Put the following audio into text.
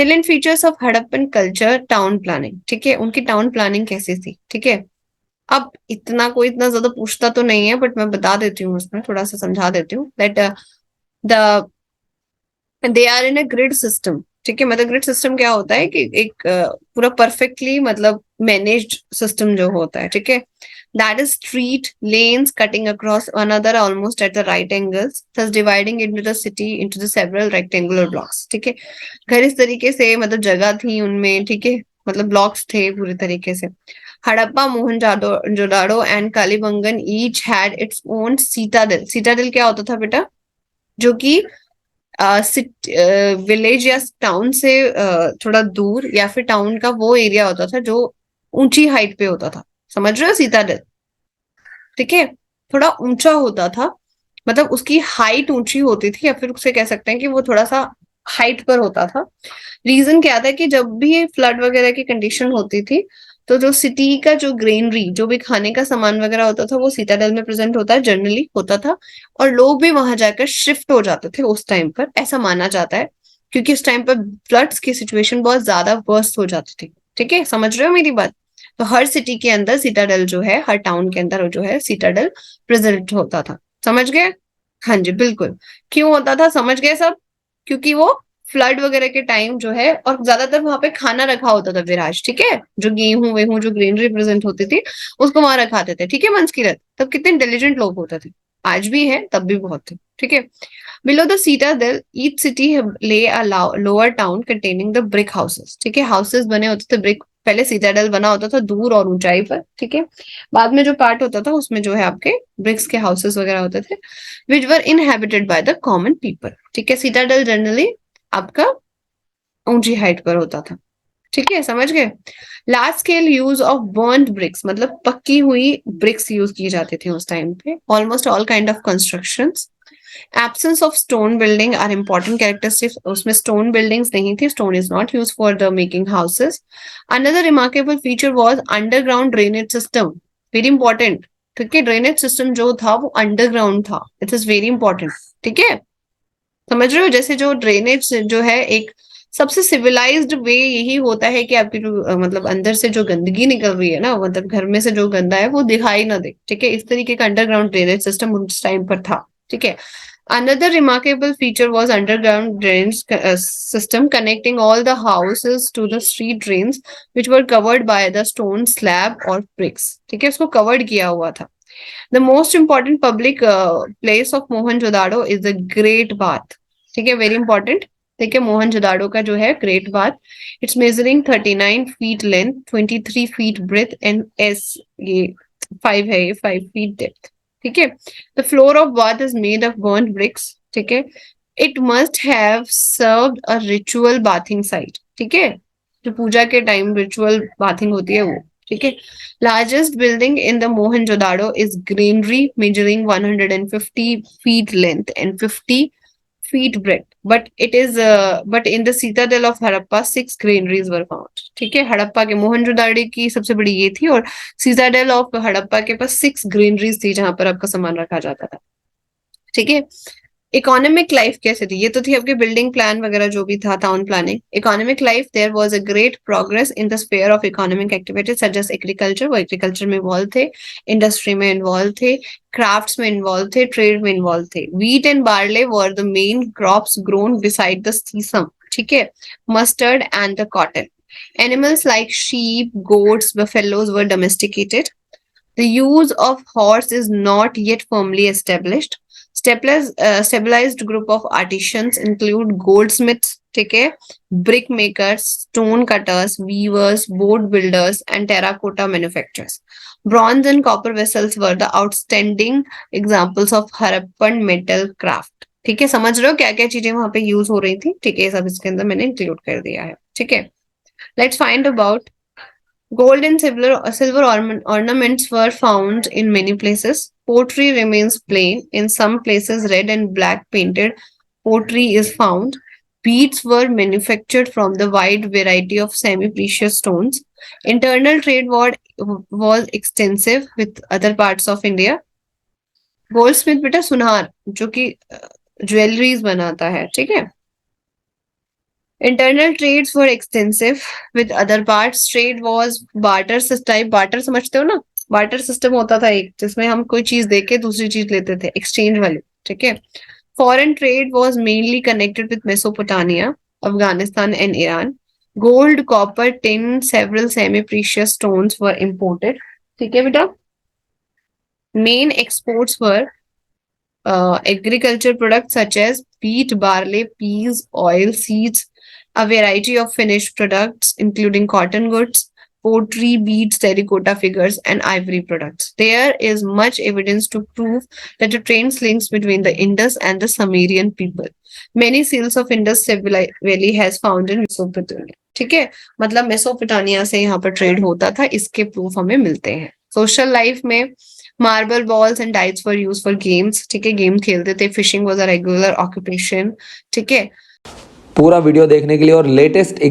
Salient features of Harappan culture, town planning, ठीक है, उनकी टाउन प्लानिंग कैसी थी, ठीक है। अब इतना ज्यादा पूछता तो नहीं है, बट मैं बता देती हूँ, उसमें थोड़ा सा समझा देती हूँ that the they are in a grid system, ठीक है। मतलब ग्रिड सिस्टम क्या होता है कि एक पूरा परफेक्टली मतलब मैनेज्ड सिस्टम जो होता है, ठीक है। That is street lens cutting across one other almost at the right angles, thus dividing into the city into the several rectangular blocks, ठीक है। घर इस तरीके से मतलब जगह थी उनमें, ठीक है, मतलब ब्लॉक्स थे पूरी तरीके से। Harappa, Mohenjodaro and Kalibangan each had its own citadel. Citadel क्या होता था बेटा, जो कि विलेज या टाउन से थोड़ा दूर, या फिर टाउन का वो एरिया होता था जो ऊंची हाइट पे होता था, समझ रहे हो, सीताडेल, ठीक है। थोड़ा ऊंचा होता था, मतलब उसकी हाइट ऊंची होती थी, या फिर उसे कह सकते हैं कि वो थोड़ा सा हाइट पर होता था। रीजन क्या था कि जब भी फ्लड वगैरह की कंडीशन होती थी, तो जो सिटी का जो ग्रेनरी, जो भी खाने का सामान वगैरह होता था, वो सीताडेल में प्रेजेंट होता है, जनरली होता था। और लोग भी वहां जाकर शिफ्ट हो जाते थे उस टाइम पर, ऐसा माना जाता है, क्योंकि उस टाइम पर फ्लड्स की सिचुएशन बहुत ज्यादा वर्स्ट हो जाती थी, ठीक है, समझ रहे हो मेरी बात। तो हर सिटी के अंदर सीताडेल जो है, हर टाउन के अंदर जो है सीताडेल प्रेजेंट होता था, समझ गए। हाँ जी बिल्कुल। क्यों होता था, समझ गए सब, क्योंकि वो फ्लड वगैरह के टाइम जो है, और ज्यादातर वहां पे खाना रखा होता था विराज, ठीक है, जो गेहूं वेहूं जो ग्रेनरी प्रेजेंट होती थी, उसको वहां रखाते थे, ठीक है। मंस्किरत, तब कितने इंटेलिजेंट लोग होते थे, आज भी है, तब भी बहुत थे, ठीक है। Below the citadel each city lay a lower town containing the brick houses, ठीक है, हाउसेस बने होते थे ब्रिक, पहले सीटाडेल बना होता था दूर और ऊंचाई पर, ठीक है। बाद में जो पार्ट होता था उसमें जो है आपके ब्रिक्स के हाउसेस वगैरह होते थे, which were inhabited by the common people, ठीक है। सीटाडेल जनरली आपका ऊंची हाइट पर होता था, ठीक है, समझ गए। Large scale use of burned bricks, मतलब पक्की हुई ब्रिक्स यूज की जाती थी उस टाइम पे, almost all kind of constructions. Absence of stone building are important characteristics, उसमें स्टोन बिल्डिंग्स नहीं थी, stone is not use for the making houses. Another remarkable feature was underground drainage system, very important, ठीक है। Drainage system जो था वो underground था, it is very important, ठीक है, समझ रहे हो। जैसे जो ड्रेनेज जो है, एक सबसे सिविलाइज्ड वे यही होता है कि आपकी जो मतलब अंदर से जो गंदगी निकल रही है ना, मतलब घर में से जो गंदा है वो दिखाई ना दे, ठीक है। इस तरीके का अंडरग्राउंड ड्रेनेज सिस्टम उस टाइम पर था, ठीक है। Another remarkable feature was underground drainage system connecting all the houses to the street drains, which were covered by the stone slab or bricks, ठीक है, उसको covered किया हुआ था। The most important public place of Mohenjo-daro is the Great Bath, ठीक है, very important, ठीक है। मोहनजोदाड़ो का जो है great bath, it's measuring 39 feet length, 23 feet breadth and as ये 5 है, ये 5 फीट डेप्थ, ठीक है। The floor of bath is made of burned bricks, ठीक है। It must have served a ritual bathing site, ठीक है, जो पूजा के टाइम रिचुअल बाथिंग होती है वो, ठीक है। Largest building in the Mohenjo-daro is Greenery, measuring 150 feet length and 50 feet breadth. But in the citadel of Harappa, 6 granaries were found. ठीक है, हड़प्पा के मोहनजोदाड़ो की सबसे बड़ी ये थी, और सीताडेल ऑफ हड़प्पा के पास 6 ग्रेनरीज थी जहां पर आपका सामान रखा जाता था, ठीक है। इकोनॉमिक लाइफ कैसे थी, ये तो थी आपके बिल्डिंग प्लान वगैरह जो भी था, town planning. Economic life, there was a great progress in the sphere of economic activities such as agriculture, वो एग्रीकल्चर में इन्वॉल्व थे, इंडस्ट्री में इन्वॉल्व थे, क्राफ्ट्स में इन्वॉल्व थे, ट्रेड में इन्वॉल्व थे। Wheat and barley were the main crops grown beside the sesame, ठीक है, mustard and the cotton. Animals like sheep, goats, buffaloes were domesticated. The use of horse is not yet firmly established. Stabilized group of artisans include goldsmiths, ठीक है, brick makers, stone cutters, weavers, boat builders, and terracotta manufacturers. Bronze and copper vessels were the outstanding examples of Harappan metal craft. ठीक है, समझ रहे हो क्या क्या चीजें वहां पे यूज हो रही थी, ठीक है, सब इसके अंदर मैंने इंक्लूड कर दिया है, ठीक है। Let's find about gold and silver ornaments were found in many places. Pottery remains plain. In some places, red and black painted pottery is found. Beads were manufactured from the wide variety of semi-precious stones. Internal trade was extensive with other parts of India. Goldsmith बेटा सुनार, जो कि jewelleries बनाता है, ठीक है। Internal trades were extensive with other parts. Trade was barter system. Barter समझते हो ना? Barter system होता था एक जिसमें हम कोई चीज देके दूसरी चीज लेते थे, exchange वाली, ठीक है? Foreign trade was mainly connected with Mesopotamia, Afghanistan, and Iran. Gold, copper, tin, several semi-precious stones were imported. ठीक है बेटा? Main exports were agriculture products such as wheat, barley, peas, oil, seeds, a variety of finished products, including cotton goods, pottery, beads, terracotta figures, and ivory products. There is much evidence to prove that the trade links between the Indus and the Sumerian people. Many seals of Indus Valley has found in Mesopotamia. ठीक है, मतलब Mesopotamia से यहाँ पर trade होता था, इसके proof हमें मिलते हैं. सोशल लाइफ में marble balls and diets were use for games. ठीक है, गेम खेलते थे. Fishing was a regular occupation. ठीक है. पूरा वीडियो देखने के लिए और लेटेस्ट